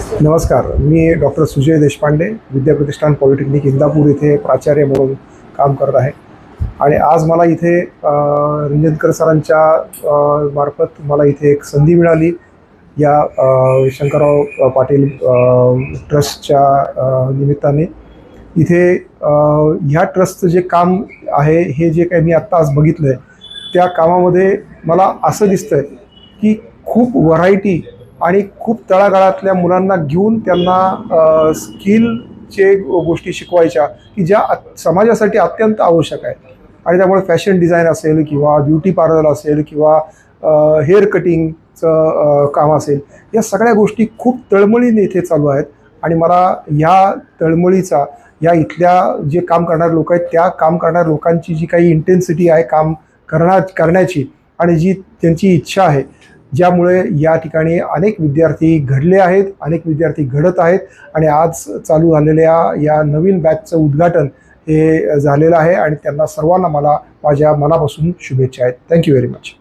नमस्कार, मी doctor Sujay Deshpande, Vidyapratishthan polytechnic Indapur इथे प्राचार्य म्हणून काम करत आहे. आणि आज मला इथे रंजनकर सरांच्या मार्फत मला इथे एक संधी मिळाली या शंकरराव पाटील ट्रस्टच्या निमित्ताने. इथे ह्या ट्रस्टचं जे काम आहे, हे जे काही मी आत्ता आज बघितलं आहे, त्या कामामध्ये मला असं दिसतं आहे की खूप व्हरायटी आणि खूप तळागाळातल्या मुलांना घेऊन त्यांना स्किलचे गोष्टी शिकवायच्या की ज्या समाजासाठी अत्यंत आवश्यक आहेत. आणि त्यामुळे फॅशन डिझाईन असेल किंवा ब्युटी पार्लर असेल किंवा हेअर कटिंगचं काम असेल, या सगळ्या गोष्टी खूप तळमळीने इथे चालू आहेत. आणि मला ह्या तळमळीचा, या इथल्या जे काम करणारे लोक आहेत त्या काम करणाऱ्या लोकांची जी काही इंटेन्सिटी आहे काम करण्याची आणि जी त्यांची इच्छा आहे, ज्यामुळे या ठिकाणी अनेक विद्यार्थी घडले आहेत, अनेक विद्यार्थी घडत आहेत. आणि आज चालू झालेल्या या नवीन बॅचचं उद्घाटन हे झालेलं आहे आणि त्यांना सर्वांना मला माझ्या मनापासून शुभेच्छा आहेत. Thank you very much.